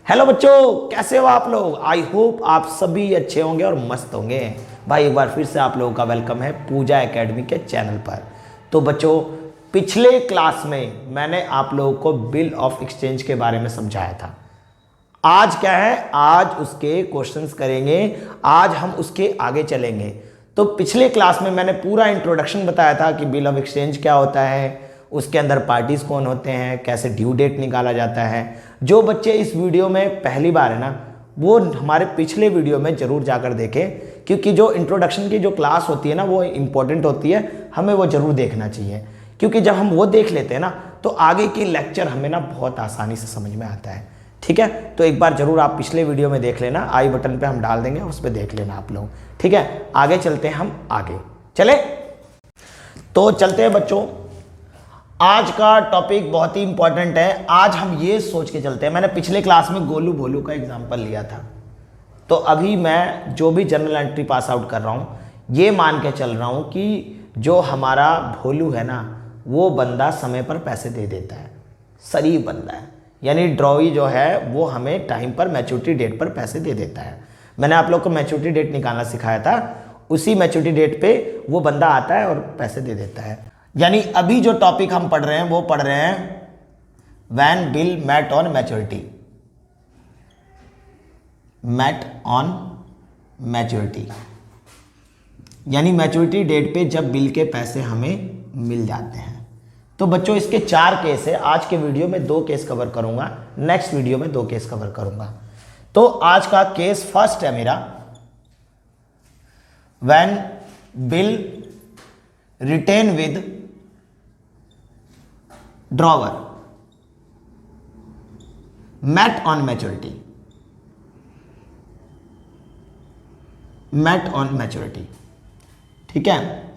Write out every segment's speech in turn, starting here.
Hello बच्चों, कैसे हो आप लोग। आई होप आप सभी अच्छे होंगे और मस्त होंगे। भाई एक बार फिर से आप लोगों का वेलकम है पूजा एकेडमी के चैनल पर। तो बच्चों, पिछले क्लास में मैंने आप लोगों को बिल ऑफ एक्सचेंज के बारे में समझाया था। आज क्या है, आज उसके क्वेश्चंस करेंगे, आज हम उसके आगे चलेंगे। तो पिछले क्लास में मैंने पूरा इंट्रोडक्शन बताया था कि बिल ऑफ एक्सचेंज क्या होता है, उसके अंदर पार्टीज कौन होते हैं, कैसे ड्यू डेट निकाला जाता है। जो बच्चे इस वीडियो में पहली बार है ना, वो हमारे पिछले वीडियो में जरूर जाकर देखें, क्योंकि जो इंट्रोडक्शन की जो क्लास होती है ना, वो इंपॉर्टेंट होती है, हमें वो जरूर देखना चाहिए। क्योंकि जब हम वो देख लेते हैं ना, तो आगे की लेक्चर हमें ना बहुत आसानी से समझ में आता है। ठीक है, तो एक बार जरूर आप पिछले वीडियो में देख लेना, आई बटन पे हम डाल देंगे, उस पर देख लेना आप लोग। ठीक है, आगे चलते हैं, हम आगे चले तो चलते हैं बच्चों। आज का टॉपिक बहुत ही इंपॉर्टेंट है। आज हम ये सोच के चलते हैं, मैंने पिछले क्लास में गोलू भोलू का एग्जाम्पल लिया था, तो अभी मैं जो भी जनरल एंट्री पास आउट कर रहा हूँ, ये मान के चल रहा हूँ कि जो हमारा भोलू है ना, वो बंदा समय पर पैसे दे देता है, शरीफ बंदा है। यानी ड्रॉई जो है वो हमें टाइम पर मैच्योरिटी डेट पर पैसे दे देता है। मैंने आप लोग को मैच्योरिटी डेट निकालना सिखाया था, उसी मैच्योरिटी डेट पे वो बंदा आता है और पैसे दे देता है। यानी अभी जो टॉपिक हम पढ़ रहे हैं वो पढ़ रहे हैं when bill met on maturity, met on maturity, यानी मैच्योरिटी डेट पे जब बिल के पैसे हमें मिल जाते हैं। तो बच्चों, इसके 4 केस है। आज के वीडियो में 2 केस कवर करूंगा, नेक्स्ट वीडियो में 2 केस कवर करूंगा। तो आज का केस फर्स्ट है मेरा, when bill retained with drawer met on maturity, met on maturity. ठीक है,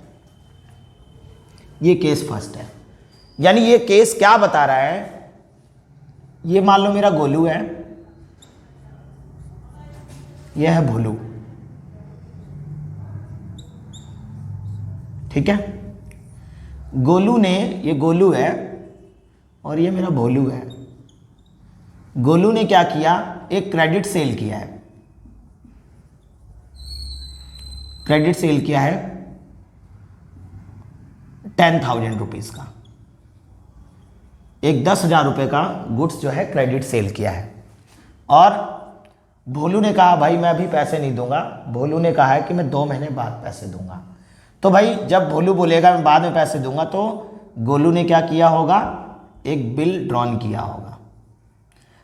ये केस फर्स्ट है। यानी ये केस क्या बता रहा है, ये मान लो मेरा गोलू है, यह है भोलू। ठीक है, गोलू ने, ये गोलू है और ये मेरा भोलू है। गोलू ने क्या किया, एक क्रेडिट सेल किया है, क्रेडिट सेल किया है 10,000 रुपीज का, एक 10,000 रुपये का गुड्स जो है क्रेडिट सेल किया है। और भोलू ने कहा भाई मैं अभी पैसे नहीं दूंगा, भोलू ने कहा है कि मैं 2 महीने बाद पैसे दूंगा। तो भाई जब भोलू बोलेगा मैं बाद में पैसे दूंगा, तो गोलू ने क्या किया होगा, एक बिल ड्रॉन किया होगा।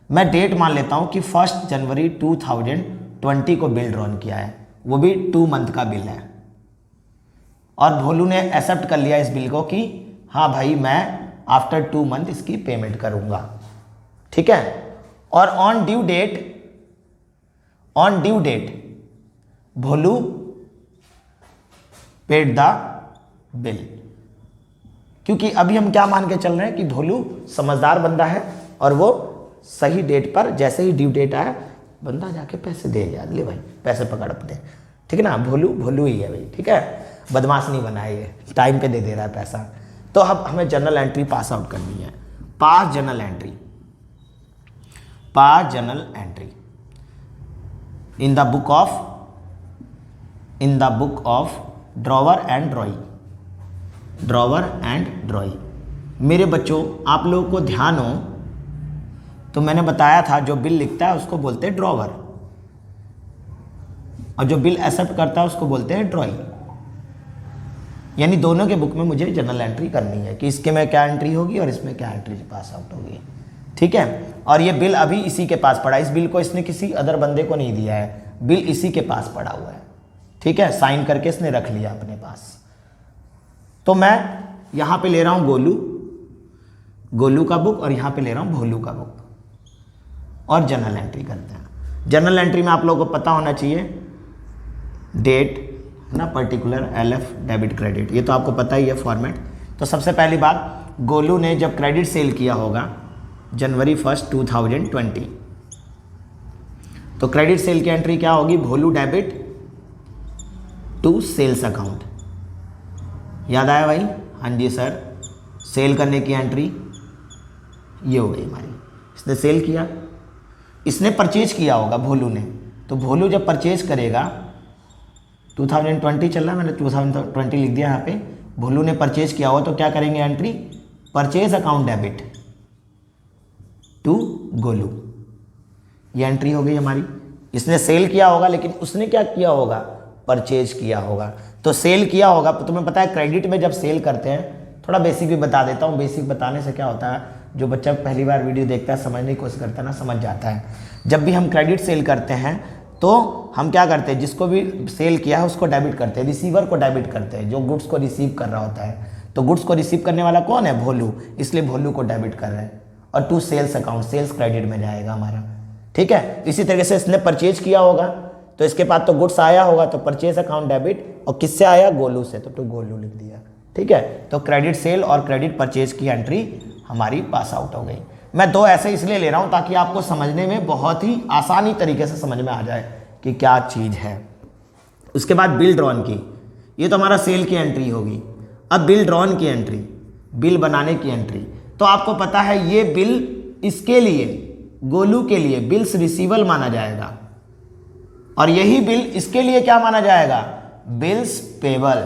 मैं डेट मान लेता हूं कि 1 जनवरी 2020 को बिल ड्रॉन किया है, वो भी 2 मंथ का बिल है। और भोलू ने एक्सेप्ट कर लिया इस बिल को कि हाँ भाई मैं आफ्टर 2 मंथ इसकी पेमेंट करूंगा। ठीक है, और on due date Bholu paid the bill. क्योंकि अभी हम क्या मान के चल रहे हैं कि भोलू समझदार बंदा है और वो सही डेट पर, जैसे ही ड्यू डेट आया, बंदा जाके पैसे दे गया, ले भाई पैसे पकड़ अपने। ठीक है ना, भोलू भोलू ही है भाई। ठीक है, बदमाश नहीं बना है, ये टाइम पे दे दे रहा है पैसा। तो अब हमें जनरल एंट्री पास आउट करनी है, pass general entry, pass general entry in the book of drawer and drawee, drawer and drawee. मेरे बच्चों, आप लोगों को ध्यान हो तो मैंने बताया था जो बिल लिखता है उसको बोलते हैं ड्रॉवर, और जो बिल एक्सेप्ट करता है उसको बोलते हैं ड्रॉई। यानी दोनों के बुक में मुझे जनरल एंट्री करनी है कि इसके में क्या एंट्री होगी और इसमें क्या एंट्री पास आउट होगी। ठीक है, और ये बिल अभी इसी के पास पड़ा, इस बिल को इसने किसी अदर बंदे को नहीं दिया है, बिल इसी के पास पड़ा हुआ है। ठीक है, साइन करके इसने रख लिया अपने पास। तो मैं यहां पे ले रहा हूं गोलू का बुक, और यहां पे ले रहा हूं भोलू का बुक, और जनरल एंट्री करते हैं। जनरल एंट्री में आप लोगों को पता होना चाहिए डेट ना, पर्टिकुलर, LF, डेबिट क्रेडिट, ये तो आपको पता ही है फॉर्मेट। तो सबसे पहली बात, गोलू ने जब क्रेडिट सेल किया होगा जनवरी 1, 2020, तो क्रेडिट सेल की एंट्री क्या होगी, भोलू डेबिट टू सेल्स अकाउंट। याद आया भाई? हाँ जी सर, सेल करने की एंट्री ये हो गई हमारी, इसने सेल किया इसने परचेज किया होगा भोलू ने, तो भोलू जब परचेज करेगा 2020 चल रहा है, मैंने 2020 लिख दिया यहाँ पे, भोलू ने परचेज किया होगा तो क्या करेंगे entry, purchase account debit to Golu, ये एंट्री हो गई हमारी। इसने सेल किया होगा लेकिन उसने क्या किया होगा, परचेज किया होगा, तो सेल किया होगा। तो तुम्हें पता है क्रेडिट में जब सेल करते हैं, थोड़ा बेसिक भी बता देता हूँ, बेसिक बताने से क्या होता है, जो बच्चा पहली बार वीडियो देखता है समझने की कोशिश करता है ना, समझ जाता है। जब भी हम क्रेडिट सेल करते हैं तो हम क्या करते हैं, जिसको भी सेल किया है उसको डेबिट करते हैं, रिसीवर को डेबिट करते हैं, जो गुड्स को रिसीव कर रहा होता है। तो गुड्स को रिसीव करने वाला कौन है, भोलू, इसलिए भोलू को डेबिट कर रहे हैं। और to sales account, sales credit में जाएगा हमारा, ठीक है। इसी तरीके से इसने परचेज किया होगा तो इसके बाद तो गुड्स आया होगा, तो परचेज अकाउंट डेबिट, और किससे आया, गोलू से, तो टू गोलू लिख दिया, ठीक है। तो क्रेडिट सेल और क्रेडिट परचेज की एंट्री हमारी पास आउट हो गई। मैं दो ऐसे इसलिए ले रहा हूं ताकि आपको समझने में बहुत ही आसानी तरीके से समझ में आ जाए कि क्या चीज़ है। उसके बाद बिल ड्रॉन की, ये तो हमारा सेल की एंट्री होगी। अब बिल ड्रॉन की एंट्री, बिल बनाने की एंट्री, तो आपको पता है ये बिल इसके लिए, गोलू के लिए बिल्स रिसीवल माना जाएगा, और यही बिल इसके लिए क्या माना जाएगा, बिल्स पेबल,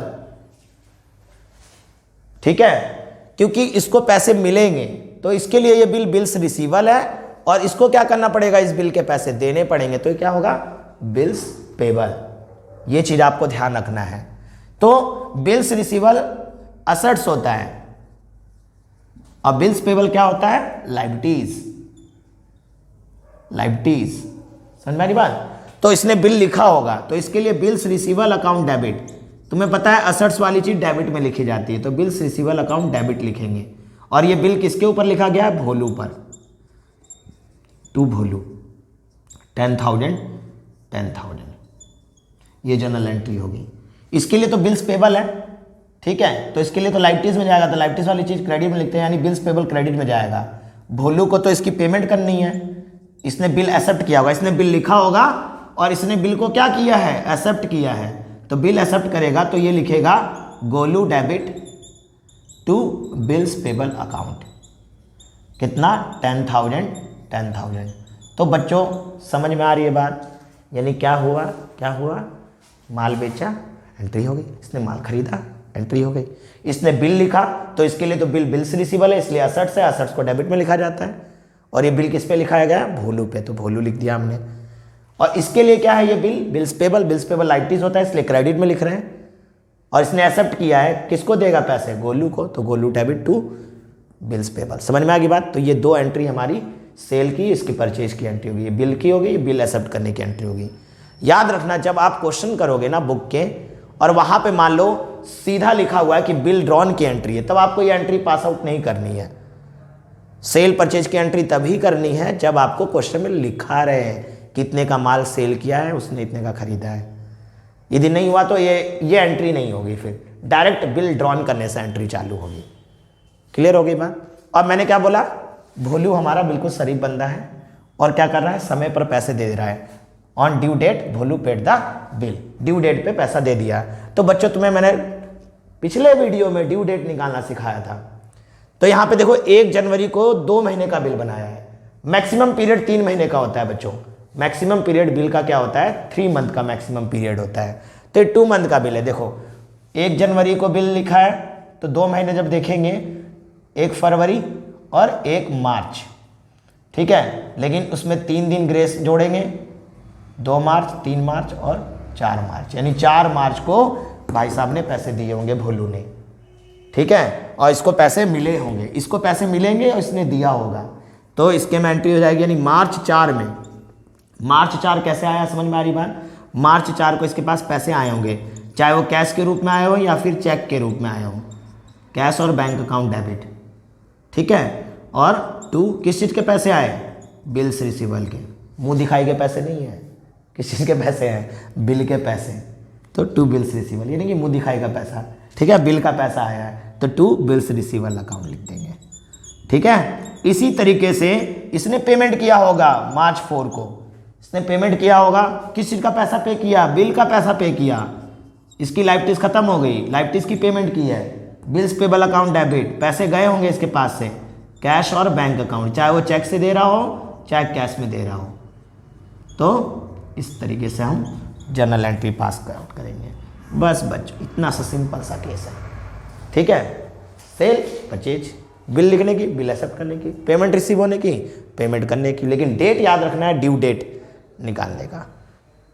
ठीक है। क्योंकि इसको पैसे मिलेंगे तो इसके लिए ये बिल बिल्स रिसीवल है, और इसको क्या करना पड़ेगा, इस बिल के पैसे देने पड़ेंगे, तो ये क्या होगा, बिल्स पेबल। ये चीज आपको ध्यान रखना है। तो बिल्स रिसीवल असेट्स होता है और बिल्स पेबल क्या होता है, लायबिलिटीज। लायबिलिटीज समझ में आ रही बात। तो इसने बिल लिखा होगा तो इसके लिए बिल्स रिसीवल अकाउंट डेबिट, तुम्हें पता है असेट्स वाली चीज डेबिट में लिखी जाती है, तो बिल्स रिसीवल अकाउंट डेबिट लिखेंगे। और ये बिल किसके ऊपर लिखा गया है, भोलू पर, टू भोलू, 10,000 ये जनरल एंट्री होगी। इसके लिए तो बिल्स पेबल है, ठीक है, तो इसके लिए तो लायबिलिटीज में जाएगा, तो लायबिलिटीज वाली चीज क्रेडिट में लिखते हैं, यानी बिल्स पेबल क्रेडिट में जाएगा। भोलू को तो इसकी पेमेंट करनी है, इसने बिल एक्सेप्ट किया होगा, इसने बिल लिखा होगा और इसने बिल को क्या किया है, एक्सेप्ट किया है, तो बिल एक्सेप्ट करेगा तो ये लिखेगा Golu debit to bills payable account, कितना, 10,000। तो बच्चों समझ में आ रही है बात, यानी क्या हुआ, माल बेचा, एंट्री हो गई, इसने माल खरीदा, एंट्री हो गई, इसने बिल लिखा तो इसके लिए तो बिल बिल्स रिसीवल है, इसलिए असेट्स है, असेट्स को डेबिट में लिखा जाता है, और ये बिल किस पे लिखाया गया, भोलू पे, तो भोलू लिख दिया हमने। और इसके लिए क्या है, ये बिल बिल्स पेबल लायबिलिटीज होता है, इसलिए क्रेडिट में लिख रहे हैं, और इसने एक्सेप्ट किया है, किसको देगा पैसे, गोलू को, तो Golu debit to bills payable. समझ में आ गई बात। तो ये दो एंट्री हमारी सेल की, इसकी परचेज की एंट्री होगी, बिल की होगी, बिल एक्सेप्ट करने की एंट्री होगी। याद रखना, जब आप क्वेश्चन करोगे ना बुक के, और वहां पे मान लो सीधा लिखा हुआ है कि बिल ड्रॉन की एंट्री है, तब आपको ये एंट्री पास आउट नहीं करनी है। सेल परचेज की एंट्री तभी करनी है जब आपको क्वेश्चन में लिखा रहे हैं कितने का माल सेल किया है, उसने इतने का खरीदा है। यदि नहीं हुआ तो ये एंट्री नहीं होगी, फिर डायरेक्ट बिल ड्रॉन करने से एंट्री चालू होगी। क्लियर हो गई बात। और मैंने क्या बोला, भोलू हमारा बिल्कुल शरीफ बंदा है और क्या कर रहा है, समय पर पैसे दे रहा है। On due date Bholu paid the bill, due date पे पैसा दे दिया। तो बच्चों तुम्हें मैंने पिछले वीडियो में ड्यू डेट निकालना सिखाया था, तो यहाँ पे देखो 1 जनवरी को 2 महीने का बिल बनाया है। मैक्सिमम पीरियड 3 महीने का होता है बच्चों, मैक्सिमम पीरियड बिल का क्या होता है, 3 मंथ का मैक्सिमम पीरियड होता है, तो 2 मंथ का बिल है। देखो 1 जनवरी को बिल लिखा है तो 2 महीने जब देखेंगे 1 फरवरी और 1 मार्च, ठीक है, लेकिन उसमें 3 दिन ग्रेस जोड़ेंगे, 2 मार्च, 3 मार्च और 4 मार्च, यानी 4 मार्च को भाई साहब ने पैसे दिए होंगे भोलू ने, ठीक है, और इसको पैसे मिले होंगे, इसको पैसे मिलेंगे और इसने दिया होगा, तो इसके में एंट्री हो जाएगी। यानी मार्च 4 में, मार्च 4 कैसे आया, समझ में आ रही बात। मार्च 4 को इसके पास पैसे आए होंगे, चाहे वो कैश के रूप में आए हो या फिर चेक के रूप में आए हो, कैश और बैंक अकाउंट डेबिट, ठीक है। और 2 किस चीज़ के पैसे आए, बिल्स रिसीवल के, मुंह दिखाई के पैसे नहीं है, किस चीज़ के पैसे हैं, बिल के पैसे, तो 2 बिल्स रिसीवल, यानी कि मुंह दिखाई का पैसा, ठीक है, बिल का पैसा आया है तो 2 बिल्स रिसीवल अकाउंट लिख देंगे, ठीक है। इसी तरीके से इसने पेमेंट किया होगा मार्च 4 को, इसने पेमेंट किया होगा, किस चीज़ का पैसा पे किया, बिल का पैसा पे किया, इसकी लायबिलिटीज खत्म हो गई, लायबिलिटीज की पेमेंट की है, बिल्स पेबल अकाउंट डेबिट, पैसे गए होंगे इसके पास से, कैश और बैंक अकाउंट, चाहे वो चेक से दे रहा हो चाहे कैश में दे रहा हो, तो इस तरीके से हम जर्नल एंट्री पास आउट करेंगे। बस बच्चों इतना सा सिंपल सा केस है, ठीक है। सेल परचेज, बिल लिखने की, बिल एक्सेप्ट करने की, पेमेंट रिसीव होने की, पेमेंट करने की, लेकिन डेट याद रखना है, ड्यू डेट निकालने का।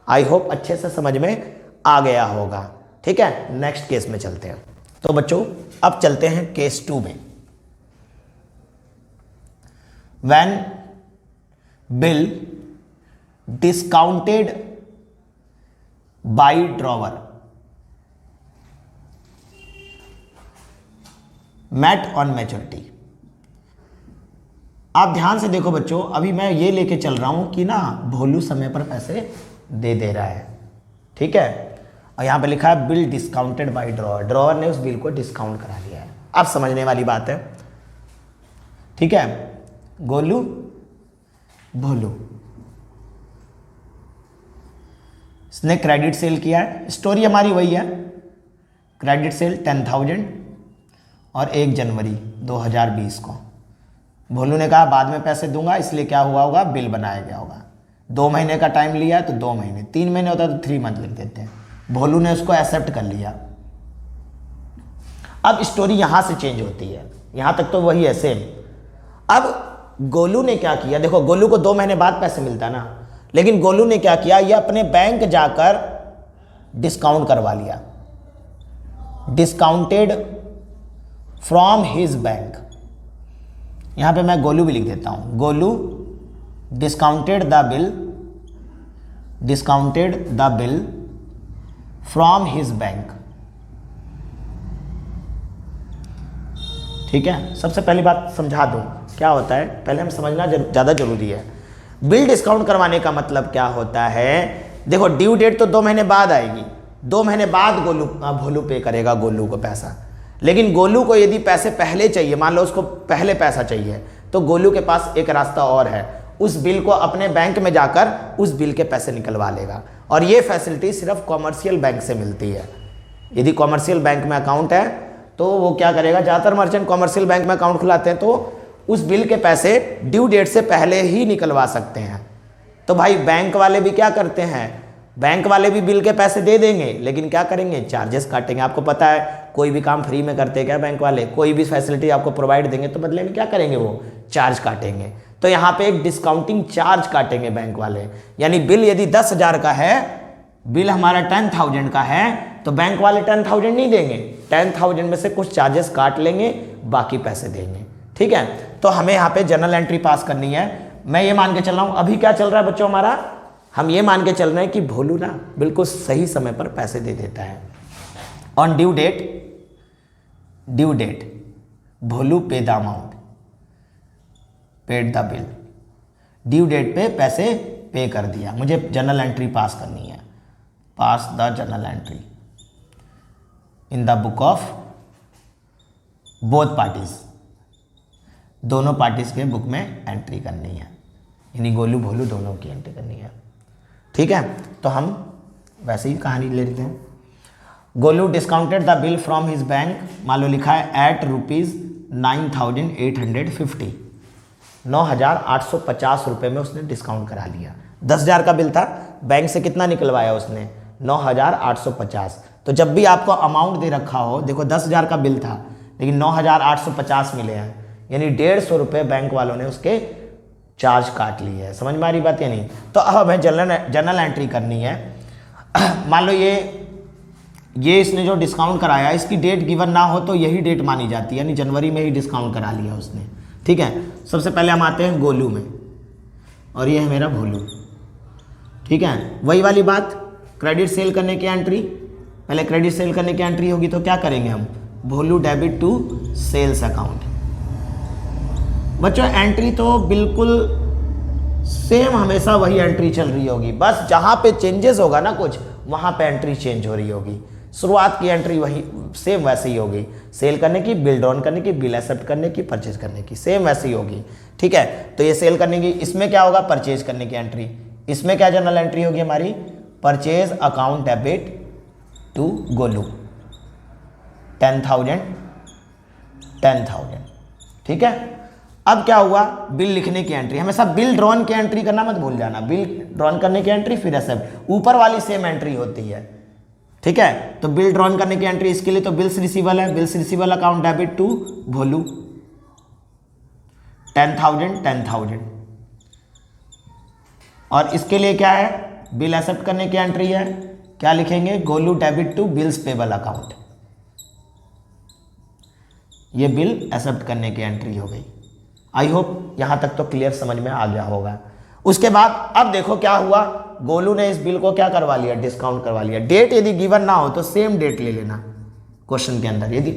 आई होप अच्छे से समझ में आ गया होगा, ठीक है। नेक्स्ट केस में चलते हैं। तो बच्चों अब चलते हैं केस 2 में। When bill discounted by drawer met on maturity. आप ध्यान से देखो बच्चों, अभी मैं ये लेके चल रहा हूं कि ना भोलू समय पर पैसे दे रहा है, ठीक है। और यहां पे लिखा है bill discounted by drawer, drawer ने उस बिल को डिस्काउंट करा लिया है। अब समझने वाली बात है, ठीक है। गोलू भोलू, इसने क्रेडिट सेल किया है, स्टोरी हमारी वही है, क्रेडिट सेल 10,000 और 1 जनवरी 2020 को। भोलू ने कहा बाद में पैसे दूंगा, इसलिए क्या हुआ होगा, बिल बनाया गया होगा। 2 महीने का टाइम लिया है तो 2 महीने, 3 महीने होता तो 3 मंथ लिख देते हैं। भोलू ने उसको एक्सेप्ट कर लिया। अब स्टोरी यहां से चेंज होती है, यहां तक तो वही है सेम। अब गोलू ने क्या किया, देखो गोलू को 2 महीने बाद पैसे मिलता ना, लेकिन गोलू ने क्या किया, ये अपने बैंक जाकर डिस्काउंट करवा लिया, डिस्काउंटेड फ्रॉम हिज बैंक। यहां पे मैं गोलू भी लिख देता हूं, Golu discounted the bill from his bank, ठीक है। सबसे पहली बात समझा दूं क्या होता है, पहले हम समझना ज़्यादा जरूरी है। बिल डिस्काउंट करवाने का मतलब क्या होता है, देखो ड्यू डेट तो 2 महीने बाद आएगी, 2 महीने बाद भोलू पे करेगा गोलू को पैसा। लेकिन गोलू को यदि पैसे पहले चाहिए, मान लो उसको पहले पैसा चाहिए, तो गोलू के पास एक रास्ता और है, उस बिल को अपने बैंक में जाकर उस बिल के पैसे निकलवा लेगा। और ये फैसिलिटी सिर्फ कॉमर्शियल बैंक से मिलती है। यदि कॉमर्शियल बैंक में अकाउंट है तो वो क्या करेगा, ज़्यादातर मर्चेंट कॉमर्शियल बैंक में अकाउंट खुलाते हैं तो उस बिल के पैसे ड्यू डेट से पहले ही निकलवा सकते हैं। तो भाई बैंक वाले भी क्या करते हैं, बैंक वाले भी बिल के पैसे दे देंगे, लेकिन क्या करेंगे, चार्जेस काटेंगे। आपको पता है कोई भी काम फ्री में करते हैं क्या बैंक वाले, कोई भी फैसिलिटी आपको प्रोवाइड देंगे तो बदले में क्या करेंगे, वो चार्ज काटेंगे। तो यहाँ पे एक डिस्काउंटिंग चार्ज काटेंगे बैंक वाले। यानी बिल यदि 10,000 का है, बिल हमारा 10,000 का है, तो बैंक वाले 10,000 नहीं देंगे, 10,000 में से कुछ चार्जेस काट लेंगे, बाकी पैसे देंगे, ठीक है। तो हमें यहाँ पे जर्नल एंट्री पास करनी है। मैं ये मान के चल रहा हूँ, अभी क्या चल रहा है बच्चों हमारा, हम ये मान के चल रहे हैं कि भोलू ना बिल्कुल सही समय पर पैसे दे देता है। On due date Bholu pay the amount, paid the bill, due date पे पैसे पे कर दिया। मुझे जर्नल एंट्री पास करनी है, pass the journal entry in the book of both parties, दोनों पार्टीज के बुक में एंट्री करनी है, यानी गोलू भोलू दोनों की एंट्री करनी है, ठीक है। तो हम वैसे ही कहानी ले लेते हैं। Golu discounted the bill from his bank, मान लो लिखा है एट ₹9,850, 9,850 रुपये में उसने डिस्काउंट करा लिया। 10,000 का बिल था, बैंक से कितना निकलवाया उसने, 9,850। तो जब भी आपको अमाउंट दे रखा हो, देखो 10,000 का बिल था लेकिन 9,850 मिले हैं, यानी 150 रुपये बैंक वालों ने उसके चार्ज काट ली है। समझ में आ रही बात या नहीं। तो अब हमें जर्नल एंट्री करनी है। मान लो ये इसने जो डिस्काउंट कराया, इसकी डेट गिवन ना हो तो यही डेट मानी जाती है, यानी जनवरी में ही डिस्काउंट करा लिया उसने, ठीक है। सबसे पहले हम आते हैं गोलू में, और ये है मेरा भोलू, ठीक है। वही वाली बात, क्रेडिट सेल करने की एंट्री, पहले क्रेडिट सेल करने की एंट्री होगी तो क्या करेंगे हम, भोलू डेबिट टू सेल्स अकाउंट। बच्चों एंट्री तो बिल्कुल सेम हमेशा वही एंट्री चल रही होगी, बस जहाँ पे चेंजेस होगा ना कुछ, वहाँ पे एंट्री चेंज हो रही होगी। शुरुआत की एंट्री वही सेम वैसे ही होगी, सेल करने की, बिल डाउन करने की, बिल एक्सेप्ट करने की, परचेज करने की, सेम वैसे ही होगी, ठीक है। तो ये सेल करने की, इसमें क्या होगा, परचेज करने की एंट्री। इसमें क्या जर्नल एंट्री होगी हमारी, purchase account debit to Golu 10,000, ठीक है। अब क्या हुआ, बिल लिखने की एंट्री, हमेशा बिल ड्रॉन की एंट्री करना मत भूल जाना, बिल ड्रॉन करने की एंट्री फिर एक्सेप्ट, ऊपर वाली सेम एंट्री होती है, ठीक है। तो बिल ड्रॉन करने की एंट्री इसके लिए तो बिल्स रिसीवल है, bills receivable account debit to Bholu 10,000। और इसके लिए क्या है, बिल एक्सेप्ट करने की एंट्री है, क्या लिखेंगे, Golu debit to bills payable account, ये बिल एक्सेप्ट करने की एंट्री हो गई। आई होप यहां तक तो क्लियर समझ में आ गया होगा। उसके बाद अब देखो क्या हुआ, गोलू ने इस बिल को क्या करवा लिया, डिस्काउंट करवा लिया। डेट यदि गिवन ना हो तो सेम डेट ले लेना क्वेश्चन के अंदर, यदि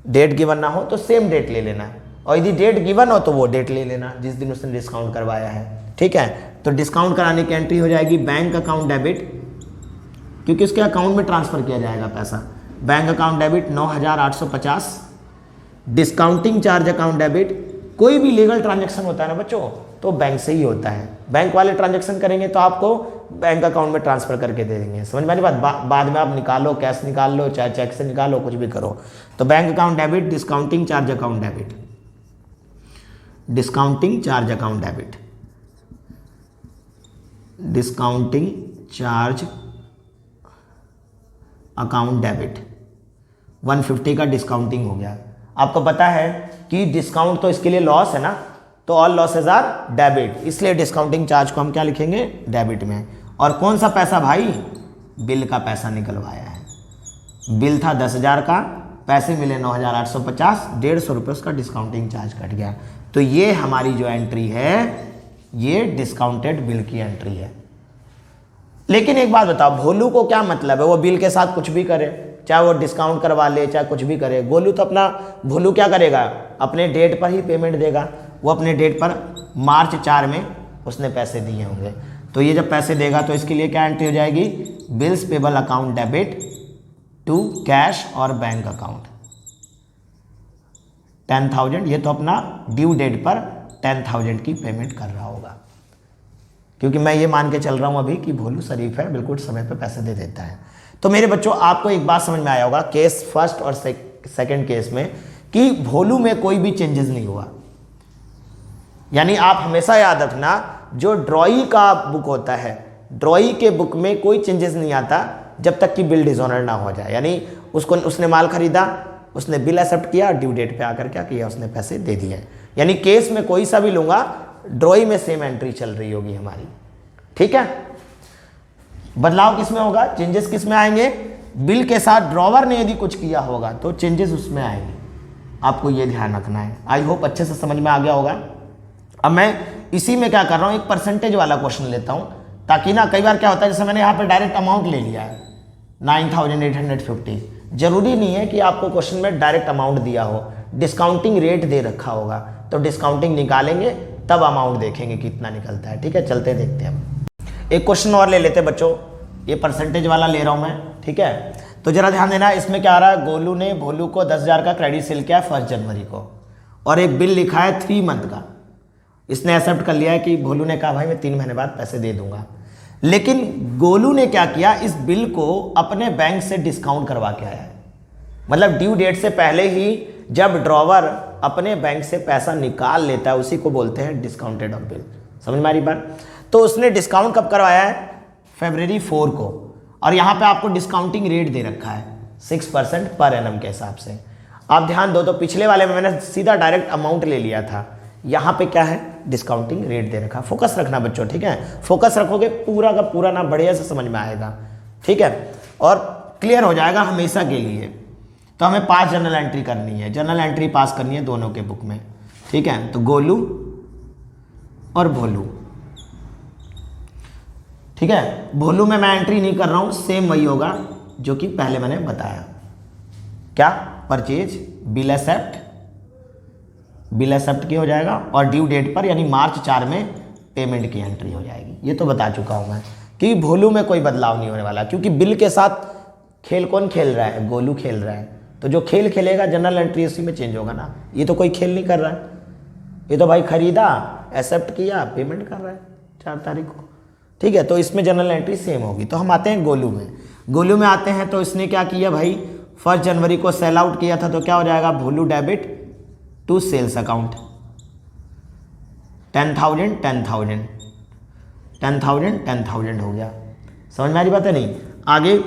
डेट गिवन ना हो तो सेम डेट ले लेना, और यदि डेट गिवन हो तो वो डेट ले लेना जिस दिन उसने डिस्काउंट करवाया है, ठीक है। तो डिस्काउंट कराने की एंट्री हो जाएगी बैंक अकाउंट डेबिट, क्योंकि उसके अकाउंट में ट्रांसफर किया जाएगा पैसा, bank account debit 9,850, discounting charge account debit. कोई भी लीगल ट्रांजैक्शन होता है ना बच्चों तो बैंक से ही होता है, बैंक वाले ट्रांजैक्शन करेंगे तो आपको बैंक अकाउंट में ट्रांसफर करके दे देंगे, समझ में आनी बात। बाद में आप निकालो, कैश निकाल लो, चाहे चेक से निकालो, कुछ भी करो। तो bank account debit, discounting charge account debit, discounting charge account debit, discounting charge account debit 150 का डिस्काउंटिंग हो गया। आपको पता है कि डिस्काउंट तो इसके लिए लॉस है ना, तो ऑल लॉसेज आर डेबिट, इसलिए डिस्काउंटिंग चार्ज को हम क्या लिखेंगे, डेबिट में। और कौन सा पैसा भाई, बिल का पैसा निकलवाया है, बिल था 10,000 का, पैसे मिले 9,850, 150 रुपये उसका डिस्काउंटिंग चार्ज कट गया। तो ये हमारी जो एंट्री है ये डिस्काउंटेड बिल की एंट्री है। लेकिन एक बात बताओ, भोलू को क्या मतलब है, वो बिल के साथ कुछ भी करे, चाहे वो डिस्काउंट करवा ले, चाहे कुछ भी करे, गोलू तो अपना, भोलू क्या करेगा, अपने डेट पर ही पेमेंट देगा। वो अपने डेट पर मार्च 4 में उसने पैसे दिए होंगे, तो ये जब पैसे देगा तो इसके लिए क्या एंट्री हो जाएगी, bills payable account debit to cash और बैंक अकाउंट 10,000। ये तो अपना ड्यू डेट पर 10,000 की पेमेंट कर रहा होगा, क्योंकि मैं ये मान के चल रहा हूँ अभी कि भोलू शरीफ है, बिल्कुल समय पे पैसे दे देता है। तो मेरे बच्चों आपको एक बात समझ में आया होगा, केस फर्स्ट और सेकंड केस में, कि भोलू में कोई भी चेंजेस नहीं हुआ। यानी आप हमेशा याद रखना, जो ड्रॉई का बुक होता है, ड्रॉई के बुक में कोई चेंजेस नहीं आता जब तक कि बिल डिसऑनर ना हो जाए। यानी उसने माल खरीदा, उसने बिल एक्सेप्ट किया, ड्यू डेट पे आकर क्या किया, उसने पैसे दे दिए। यानी केस में कोई सा भी लूंगा, ड्रॉई में सेम एंट्री चल रही होगी हमारी, ठीक है। बदलाव किस में होगा, चेंजेस किस में आएंगे, बिल के साथ ड्रॉवर ने यदि कुछ किया होगा तो चेंजेस उसमें आएंगे, आपको ये ध्यान रखना है। आई होप अच्छे से समझ में आ गया होगा। अब मैं इसी में क्या कर रहा हूँ, एक परसेंटेज वाला क्वेश्चन लेता हूँ, ताकि ना कई बार क्या होता है, जैसे मैंने यहाँ पे डायरेक्ट अमाउंट ले लिया है 9,850, जरूरी नहीं है कि आपको क्वेश्चन में डायरेक्ट अमाउंट दिया हो, डिस्काउंटिंग रेट दे रखा होगा, तो डिस्काउंटिंग निकालेंगे तब अमाउंट देखेंगे कितना निकलता है, ठीक है। चलते देखते हैं हम एक क्वेश्चन और ले लेते हैं बच्चों, ये परसेंटेज वाला ले रहा हूँ मैं, ठीक है। तो जरा ध्यान देना, इसमें क्या आ रहा है, गोलू ने भोलू को 10,000 का क्रेडिट सेल किया 1 जनवरी को, और एक बिल लिखा है 3 मंथ का। इसने एक्सेप्ट कर लिया है कि भोलू ने कहा भाई मैं 3 महीने बाद पैसे दे दूंगा, लेकिन गोलू ने क्या किया, इस बिल को अपने बैंक से डिस्काउंट करवा के आया है। मतलब ड्यू डेट से पहले ही जब ड्रॉवर अपने बैंक से पैसा निकाल लेता है उसी को बोलते हैं डिस्काउंटेड ऑफ बिल, समझ में आ रही बात। तो उसने डिस्काउंट कब करवाया है, फरवरी 4 को, और यहाँ पे आपको डिस्काउंटिंग रेट दे रखा है 6% पर एनम के हिसाब से। आप ध्यान दो, तो पिछले वाले में मैंने सीधा डायरेक्ट अमाउंट ले लिया था, यहाँ पे क्या है, डिस्काउंटिंग रेट दे रखा। फोकस रखना बच्चों, ठीक है, फोकस रखोगे पूरा का पूरा ना बढ़िया से समझ में आएगा, ठीक है, और क्लियर हो जाएगा हमेशा के लिए। तो हमें 5 जर्नल एंट्री करनी है, जर्नल एंट्री पास करनी है दोनों के बुक में, ठीक है। तो गोलू और भोलू, ठीक है। भोलू में मैं एंट्री नहीं कर रहा हूं, सेम वही होगा जो कि पहले मैंने बताया, क्या, परचेज, बिल एक्सेप्ट की हो जाएगा, और ड्यू डेट पर यानी मार्च 4 में पेमेंट की एंट्री हो जाएगी। ये तो बता चुका हूं मैं कि भोलू में कोई बदलाव नहीं होने वाला, क्योंकि बिल के साथ खेल कौन खेल रहा है, गोलू खेल रहा है। तो जो खेल खेलेगा जनरल एंट्री उसी में चेंज होगा ना, ये तो कोई खेल नहीं कर रहा है, ये तो भाई खरीदा, एक्सेप्ट किया, पेमेंट कर रहा है 4 तारीख को, ठीक है। तो इसमें जनरल एंट्री सेम होगी। तो हम आते हैं गोलू में, गोलू में आते हैं। तो इसने क्या किया भाई, 1 जनवरी को सेल आउट किया था, तो क्या हो जाएगा, भोलू डेबिट टू सेल्स अकाउंट 10,000 10,000 10,000 10,000 हो गया। समझ में आ रही बात है नहीं? आगे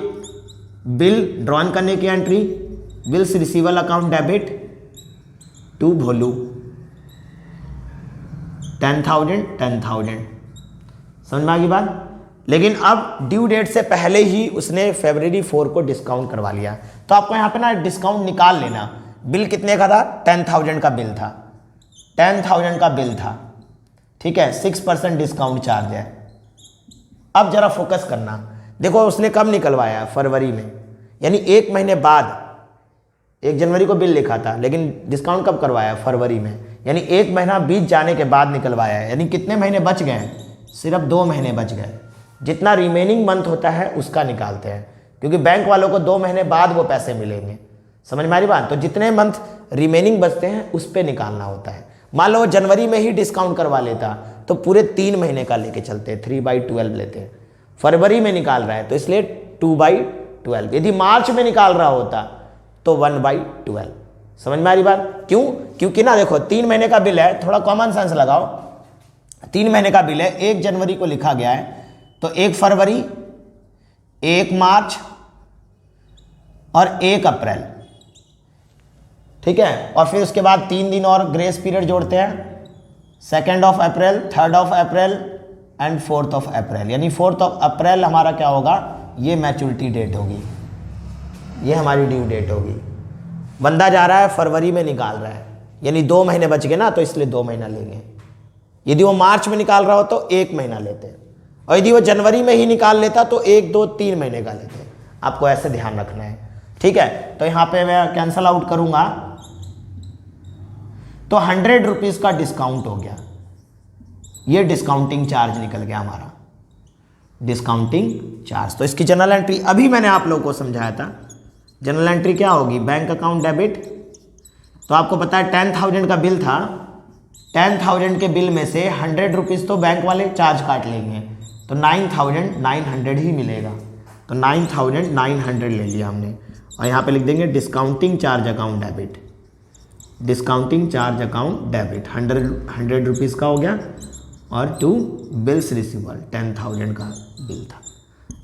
बिल ड्रॉन करने की entry, bills receivable account debit to Bholu 10,000 10,000। समझ में आ गई बात? लेकिन अब ड्यू डेट से पहले ही उसने February 4 को डिस्काउंट करवा लिया, तो आपको यहाँ पे ना डिस्काउंट निकाल लेना। बिल कितने का था? 10,000 का बिल था, 10,000 का बिल था, ठीक है। 6% डिस्काउंट चार्ज है। अब जरा फोकस करना, देखो उसने कब निकलवाया? फरवरी में, यानी 1 महीने बाद। 1 जनवरी को बिल लिखा था, लेकिन डिस्काउंट कब करवाया? फरवरी में, यानी 1 महीना बीत जाने के बाद निकलवाया है। यानी कितने महीने बच गए? सिर्फ 2 महीने बच गए। जितना रिमेनिंग मंथ होता है उसका निकालते हैं, क्योंकि बैंक वालों को 2 महीने बाद वो पैसे मिलेंगे। समझ में आ रही बात? तो जितने मंथ रिमेनिंग बचते हैं उस पर निकालना होता है। मान लो जनवरी में ही डिस्काउंट करवा लेता तो पूरे 3 महीने का लेके चलते, 3/12 लेते हैं। फरवरी में निकाल रहा है तो इसलिए 2/12। यदि मार्च में निकाल रहा होता तो 1/12। समझ में आ रही बात? क्यों? क्योंकि ना देखो 3 महीने का बिल है, थोड़ा कॉमन सेंस लगाओ। 3 महीने का बिल है, 1 जनवरी को लिखा गया है, तो 1 फरवरी, 1 मार्च और 1 अप्रैल, ठीक है। और फिर उसके बाद 3 दिन और ग्रेस पीरियड जोड़ते हैं, 2 अप्रैल, 3 अप्रैल एंड 4 अप्रैल। यानी 4 अप्रैल हमारा क्या होगा? ये मैच्योरिटी डेट होगी, ये हमारी ड्यू डेट होगी। बंदा जा रहा है फरवरी में निकाल रहा है, यानी 2 महीने बच गए ना, तो इसलिए 2 महीना लेंगे। यदि वो मार्च में निकाल रहा हो तो 1 महीना लेते हैं, और यदि वो जनवरी में ही निकाल लेता तो 1, 2, 3 महीने का लेते हैं। आपको ऐसे ध्यान रखना है, ठीक है। तो यहाँ पे मैं कैंसल आउट करूंगा, तो 100 रुपीज़ का डिस्काउंट हो गया। ये डिस्काउंटिंग चार्ज निकल गया हमारा, डिस्काउंटिंग चार्ज। तो इसकी जनरल एंट्री अभी मैंने आप लोगों को समझाया था। जनरल एंट्री क्या होगी? Bank account debit. तो आपको पता है 10,000 का बिल था, 10,000 के बिल में से 100 रुपीज़ तो बैंक वाले चार्ज काट लेंगे, तो 9,900 ही मिलेगा। तो 9,900 ले लिया हमने, और यहाँ पे लिख देंगे discounting charge account debit, discounting charge account debit 100 rupees का हो गया, और 2 बिल्स रिसीवल 10,000 का बिल था।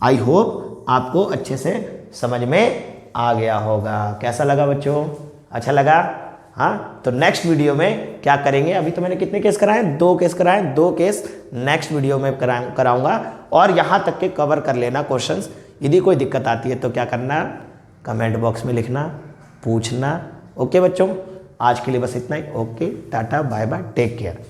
आई होप आपको अच्छे से समझ में आ गया होगा। कैसा लगा बच्चों? अच्छा लगा? हाँ, तो नेक्स्ट वीडियो में क्या करेंगे? अभी तो मैंने कितने केस कराए? 2 केस कराए, 2 केस नेक्स्ट वीडियो में कराऊंगा, और यहाँ तक के कवर कर लेना क्वेश्चंस। यदि कोई दिक्कत आती है तो क्या करना? कमेंट बॉक्स में लिखना, पूछना। ओके बच्चों, आज के लिए बस इतना ही। Okay, tata, bye bye, take care.